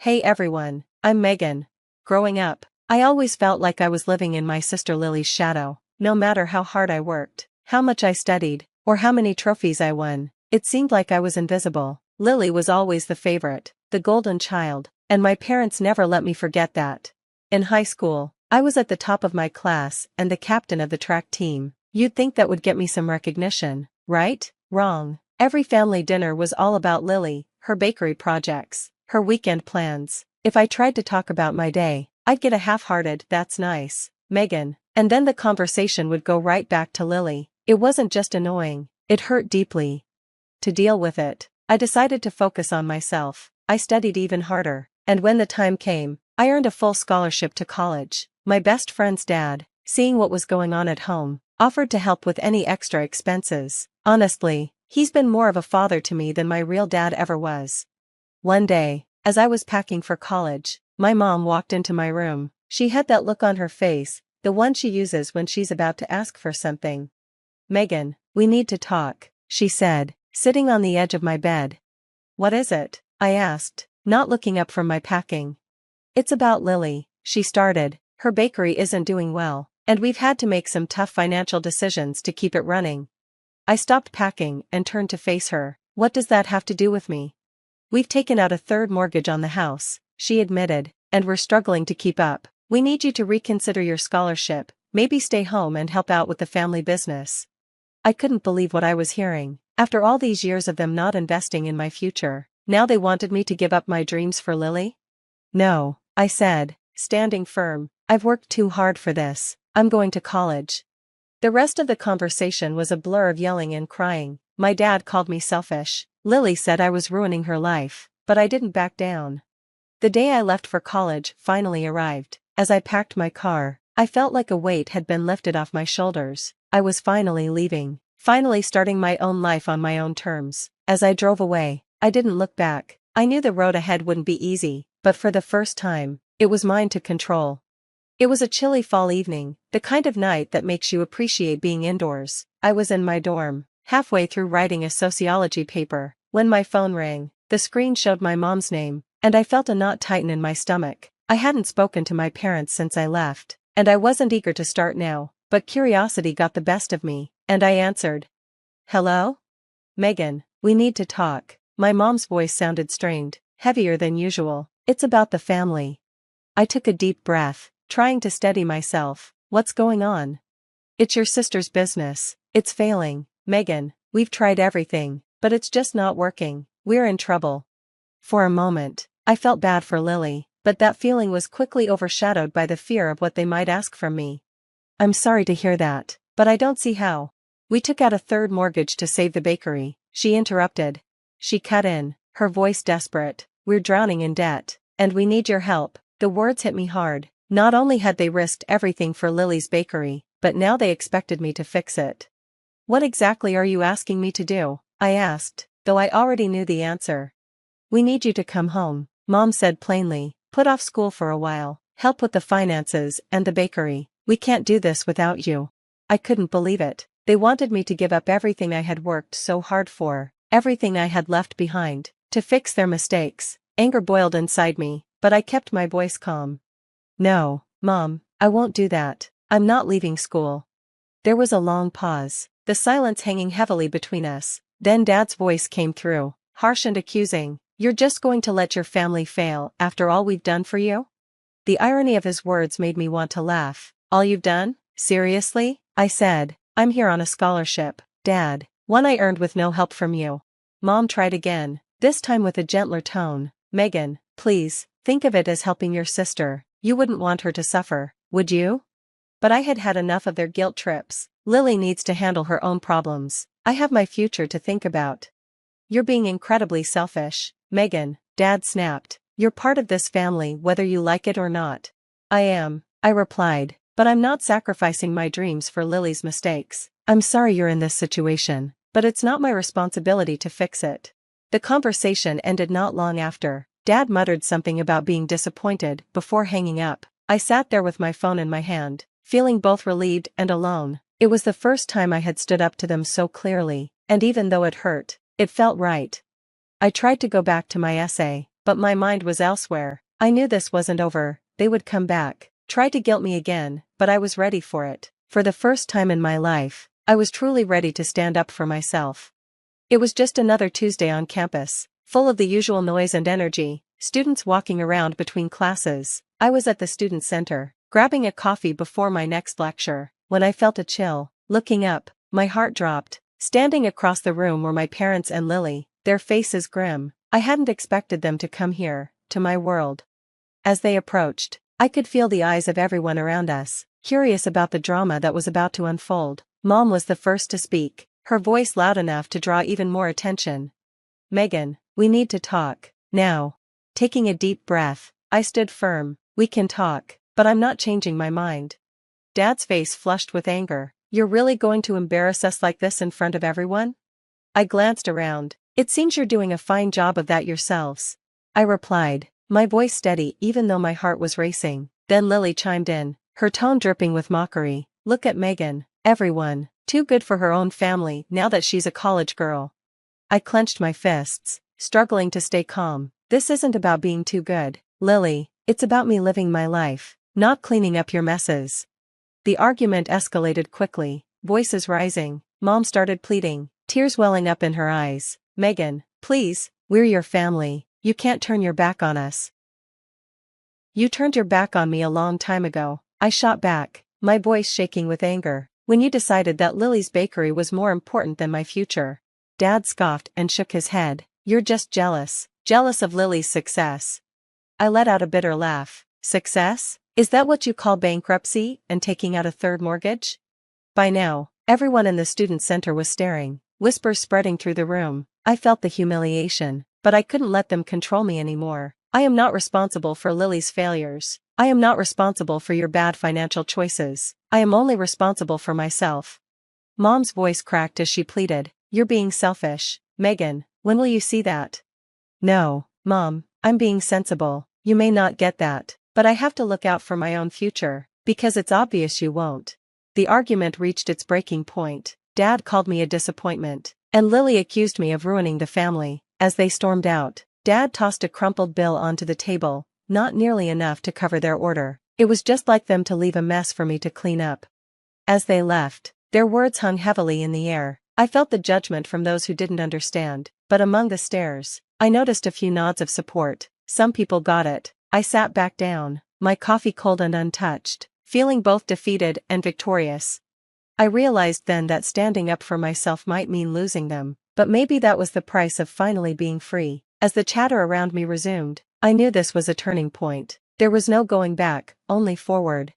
Hey everyone, I'm Megan. Growing up, I always felt like I was living in my sister Lily's shadow. No matter how hard I worked, how much I studied, or how many trophies I won, it seemed like I was invisible. Lily was always the favorite, the golden child, and my parents never let me forget that. In high school, I was at the top of my class and the captain of the track team. You'd think that would get me some recognition, right? Wrong. Every family dinner was all about Lily, her bakery projects, her weekend plans. If I tried to talk about my day, I'd get a half-hearted "that's nice, Megan," and then the conversation would go right back to Lily. It wasn't just annoying, it hurt deeply. To deal with it, I decided to focus on myself. I studied even harder, and when the time came, I earned a full scholarship to college. My best friend's dad, seeing what was going on at home, offered to help with any extra expenses. Honestly, he's been more of a father to me than my real dad ever was. One day, as I was packing for college, my mom walked into my room. She had that look on her face, the one she uses when she's about to ask for something. "Megan, we need to talk," she said, sitting on the edge of my bed. "What is it?" I asked, not looking up from my packing. "It's about Lily," she started. "Her bakery isn't doing well, and we've had to make some tough financial decisions to keep it running." I stopped packing and turned to face her. "What does that have to do with me?" "We've taken out a third mortgage on the house," she admitted, "and we're struggling to keep up. We need you to reconsider your scholarship, maybe stay home and help out with the family business." I couldn't believe what I was hearing. After all these years of them not investing in my future, now they wanted me to give up my dreams for Lily? "No," I said, standing firm. "I've worked too hard for this. I'm going to college." The rest of the conversation was a blur of yelling and crying. My dad called me selfish. Lily said I was ruining her life, but I didn't back down. The day I left for college finally arrived. As I packed my car, I felt like a weight had been lifted off my shoulders. I was finally leaving, finally starting my own life on my own terms. As I drove away, I didn't look back. I knew the road ahead wouldn't be easy, but for the first time, it was mine to control. It was a chilly fall evening, the kind of night that makes you appreciate being indoors. I was in my dorm, halfway through writing a sociology paper, when my phone rang. The screen showed my mom's name, and I felt a knot tighten in my stomach. I hadn't spoken to my parents since I left, and I wasn't eager to start now, but curiosity got the best of me, and I answered. "Hello? Megan, we need to talk." My mom's voice sounded strained, heavier than usual. "It's about the family." I took a deep breath, trying to steady myself. "What's going on?" "It's your sister's business. It's failing, Megan. We've tried everything, but it's just not working. We're in trouble." For a moment, I felt bad for Lily, but that feeling was quickly overshadowed by the fear of what they might ask from me. "I'm sorry to hear that, but I don't see how." "We took out a third mortgage to save the bakery," she interrupted. She cut in, her voice desperate. "We're drowning in debt, and we need your help." The words hit me hard. Not only had they risked everything for Lily's bakery, but now they expected me to fix it. "What exactly are you asking me to do?" I asked, though I already knew the answer. "We need you to come home," Mom said plainly. "Put off school for a while, help with the finances and the bakery. We can't do this without you." I couldn't believe it. They wanted me to give up everything I had worked so hard for, everything I had left behind, to fix their mistakes. Anger boiled inside me, but I kept my voice calm. "No, Mom, I won't do that. I'm not leaving school." There was a long pause, the silence hanging heavily between us. Then Dad's voice came through, harsh and accusing. "You're just going to let your family fail after all we've done for you?" The irony of his words made me want to laugh. "All you've done? Seriously?" I said. "I'm here on a scholarship, Dad, one I earned with no help from you." Mom tried again, this time with a gentler tone. "Megan, please, think of it as helping your sister. You wouldn't want her to suffer, would you?" But I had had enough of their guilt trips. Lily needs to handle her own problems. I have my future to think about. "You're being incredibly selfish, Megan," Dad snapped. "You're part of this family whether you like it or not." "I am," I replied, "but I'm not sacrificing my dreams for Lily's mistakes. I'm sorry you're in this situation, but it's not my responsibility to fix it." The conversation ended not long after. Dad muttered something about being disappointed before hanging up. I sat there with my phone in my hand, feeling both relieved and alone. It was the first time I had stood up to them so clearly, and even though it hurt, it felt right. I tried to go back to my essay, but my mind was elsewhere. I knew this wasn't over, they would come back, try to guilt me again, but I was ready for it. For the first time in my life, I was truly ready to stand up for myself. It was just another Tuesday on campus, full of the usual noise and energy, students walking around between classes. I was at the student center, grabbing a coffee before my next lecture, when I felt a chill. Looking up, my heart dropped. Standing across the room were my parents and Lily, their faces grim. I hadn't expected them to come here, to my world. As they approached, I could feel the eyes of everyone around us, curious about the drama that was about to unfold. Mom was the first to speak, her voice loud enough to draw even more attention. "Megan, we need to talk, now." Taking a deep breath, I stood firm. "We can talk, but I'm not changing my mind." Dad's face flushed with anger. "You're really going to embarrass us like this in front of everyone?" I glanced around. "It seems you're doing a fine job of that yourselves," I replied, my voice steady even though my heart was racing. Then Lily chimed in, her tone dripping with mockery. "Look at Megan, everyone, too good for her own family now that she's a college girl." I clenched my fists, struggling to stay calm. "This isn't about being too good, Lily, it's about me living my life, not cleaning up your messes." The argument escalated quickly, voices rising. Mom started pleading, tears welling up in her eyes. "Megan, please, we're your family, you can't turn your back on us." "You turned your back on me a long time ago," I shot back, my voice shaking with anger, "when you decided that Lily's bakery was more important than my future." Dad scoffed and shook his head. "You're just jealous of Lily's success." I let out a bitter laugh. "Success? Is that what you call bankruptcy and taking out a third mortgage?" By now, everyone in the student center was staring, whispers spreading through the room. I felt the humiliation, but I couldn't let them control me anymore. "I am not responsible for Lily's failures. I am not responsible for your bad financial choices. I am only responsible for myself." Mom's voice cracked as she pleaded, "You're being selfish, Megan, when will you see that?" "No, Mom, I'm being sensible. You may not get that, but I have to look out for my own future, because it's obvious you won't." The argument reached its breaking point. Dad called me a disappointment, and Lily accused me of ruining the family. As they stormed out, Dad tossed a crumpled bill onto the table, not nearly enough to cover their order. It was just like them to leave a mess for me to clean up. As they left, their words hung heavily in the air. I felt the judgment from those who didn't understand, but among the stares, I noticed a few nods of support. Some people got it. I sat back down, my coffee cold and untouched, feeling both defeated and victorious. I realized then that standing up for myself might mean losing them, but maybe that was the price of finally being free. As the chatter around me resumed, I knew this was a turning point. There was no going back, only forward.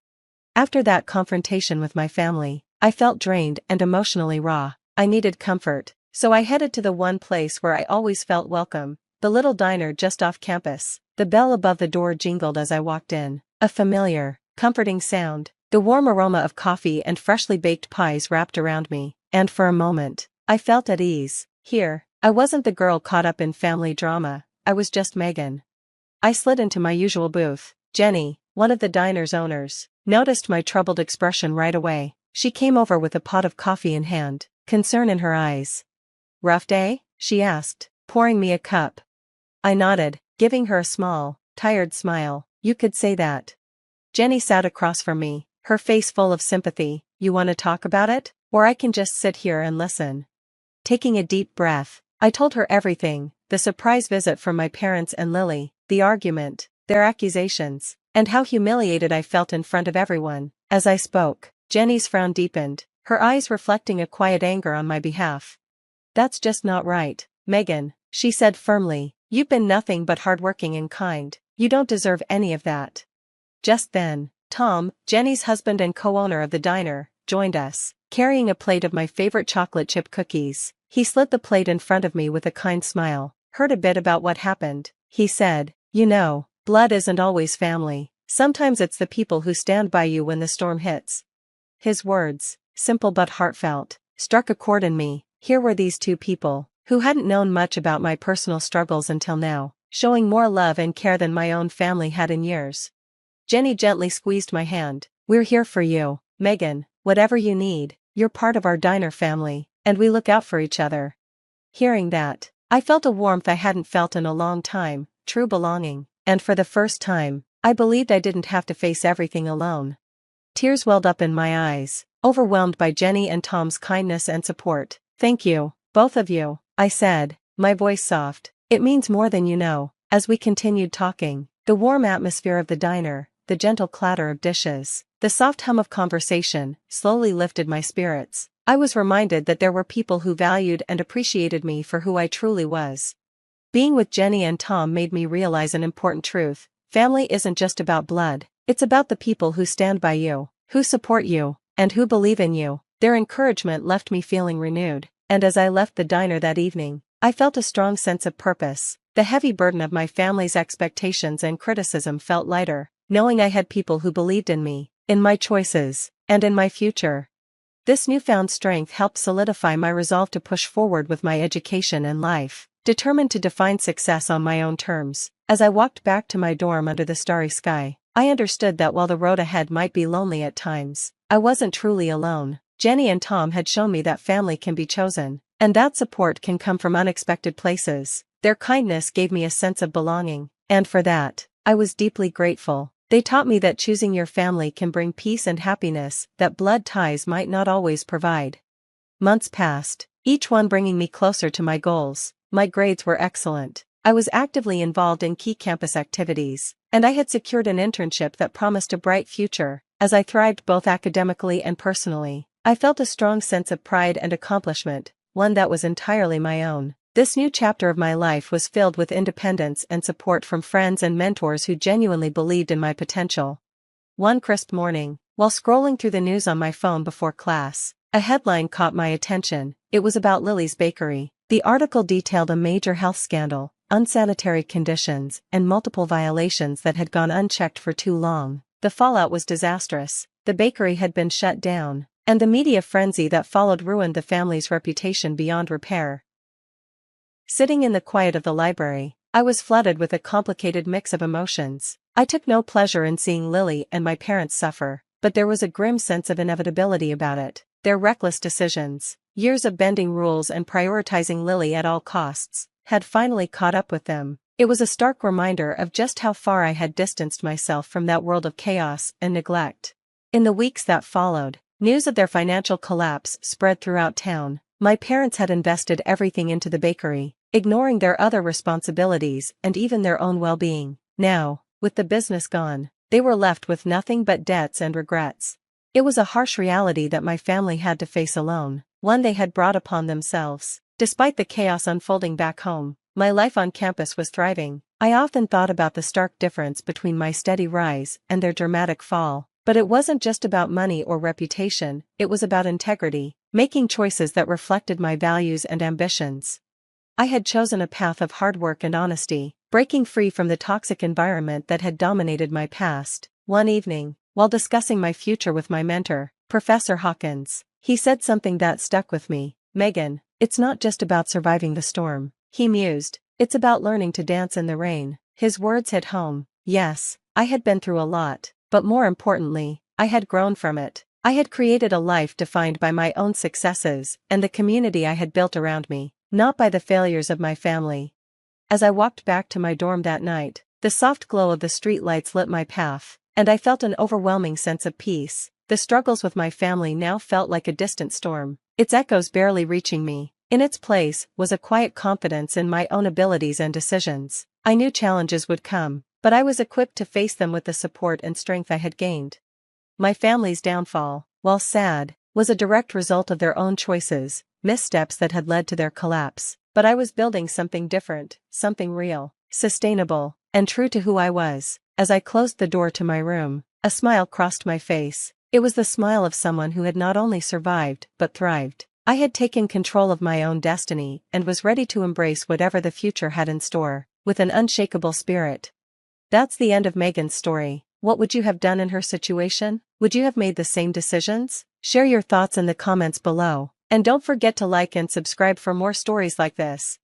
After that confrontation with my family, I felt drained and emotionally raw. I needed comfort, so I headed to the one place where I always felt welcome, the little diner just off campus. The bell above the door jingled as I walked in, a familiar, comforting sound. The warm aroma of coffee and freshly baked pies wrapped around me, and for a moment, I felt at ease. Here, I wasn't the girl caught up in family drama, I was just Megan. I slid into my usual booth. Jenny, one of the diner's owners, noticed my troubled expression right away. She came over with a pot of coffee in hand, concern in her eyes. "Rough day?" she asked, pouring me a cup. I nodded, giving her a small, tired smile. "You could say that." Jenny sat across from me, her face full of sympathy. "You want to talk about it? Or I can just sit here and listen." Taking a deep breath, I told her everything, the surprise visit from my parents and Lily, the argument, their accusations, and how humiliated I felt in front of everyone. As I spoke, Jenny's frown deepened, her eyes reflecting a quiet anger on my behalf. "That's just not right, Megan," she said firmly. "You've been nothing but hardworking and kind. You don't deserve any of that." Just then, Tom, Jenny's husband and co-owner of the diner, joined us, carrying a plate of my favorite chocolate chip cookies. He slid the plate in front of me with a kind smile. "Heard a bit about what happened," he said. "You know, blood isn't always family. Sometimes it's the people who stand by you when the storm hits." His words, simple but heartfelt, struck a chord in me. Here were these two people, who hadn't known much about my personal struggles until now, showing more love and care than my own family had in years. Jenny gently squeezed my hand. "We're here for you, Megan, whatever you need. You're part of our diner family, and we look out for each other." Hearing that, I felt a warmth I hadn't felt in a long time. true belonging, and for the first time, I believed I didn't have to face everything alone. Tears welled up in my eyes, overwhelmed by Jenny and Tom's kindness and support. "Thank you, both of you," I said, my voice soft. "It means more than you know." As we continued talking, the warm atmosphere of the diner, the gentle clatter of dishes, the soft hum of conversation, slowly lifted my spirits. I was reminded that there were people who valued and appreciated me for who I truly was. Being with Jenny and Tom made me realize an important truth: family isn't just about blood, it's about the people who stand by you, who support you, and who believe in you. Their encouragement left me feeling renewed, and as I left the diner that evening, I felt a strong sense of purpose. The heavy burden of my family's expectations and criticism felt lighter, knowing I had people who believed in me, in my choices, and in my future. This newfound strength helped solidify my resolve to push forward with my education and life, determined to define success on my own terms. As I walked back to my dorm under the starry sky, I understood that while the road ahead might be lonely at times, I wasn't truly alone. Jenny and Tom had shown me that family can be chosen, and that support can come from unexpected places. Their kindness gave me a sense of belonging, and for that, I was deeply grateful. They taught me that choosing your family can bring peace and happiness that blood ties might not always provide. Months passed, each one bringing me closer to my goals. My grades were excellent. I was actively involved in key campus activities, and I had secured an internship that promised a bright future. As I thrived both academically and personally, I felt a strong sense of pride and accomplishment, one that was entirely my own. This new chapter of my life was filled with independence and support from friends and mentors who genuinely believed in my potential. One crisp morning, while scrolling through the news on my phone before class, a headline caught my attention. It was about Lily's Bakery. The article detailed a major health scandal, unsanitary conditions, and multiple violations that had gone unchecked for too long. The fallout was disastrous. The bakery had been shut down, and the media frenzy that followed ruined the family's reputation beyond repair. Sitting in the quiet of the library, I was flooded with a complicated mix of emotions. I took no pleasure in seeing Lily and my parents suffer, but there was a grim sense of inevitability about it. Their reckless decisions, years of bending rules and prioritizing Lily at all costs, had finally caught up with them. It was a stark reminder of just how far I had distanced myself from that world of chaos and neglect. In the weeks that followed, news of their financial collapse spread throughout town. My parents had invested everything into the bakery, ignoring their other responsibilities and even their own well-being. Now, with the business gone, they were left with nothing but debts and regrets. It was a harsh reality that my family had to face alone, one they had brought upon themselves. Despite the chaos unfolding back home, my life on campus was thriving. I often thought about the stark difference between my steady rise and their dramatic fall. But it wasn't just about money or reputation, it was about integrity, making choices that reflected my values and ambitions. I had chosen a path of hard work and honesty, breaking free from the toxic environment that had dominated my past. One evening, while discussing my future with my mentor, Professor Hawkins, he said something that stuck with me. "Megan, it's not just about surviving the storm," he mused, "it's about learning to dance in the rain." His words hit home. Yes, I had been through a lot. But more importantly, I had grown from it. I had created a life defined by my own successes and the community I had built around me, not by the failures of my family. As I walked back to my dorm that night, the soft glow of the streetlights lit my path, and I felt an overwhelming sense of peace. The struggles with my family now felt like a distant storm, its echoes barely reaching me. In its place was a quiet confidence in my own abilities and decisions. I knew challenges would come, but I was equipped to face them with the support and strength I had gained. My family's downfall, while sad, was a direct result of their own choices, missteps that had led to their collapse. But I was building something different, something real, sustainable, and true to who I was. As I closed the door to my room, a smile crossed my face. It was the smile of someone who had not only survived, but thrived. I had taken control of my own destiny and was ready to embrace whatever the future had in store, with an unshakable spirit. That's the end of Megan's story. What would you have done in her situation? Would you have made the same decisions? Share your thoughts in the comments below, and don't forget to like and subscribe for more stories like this.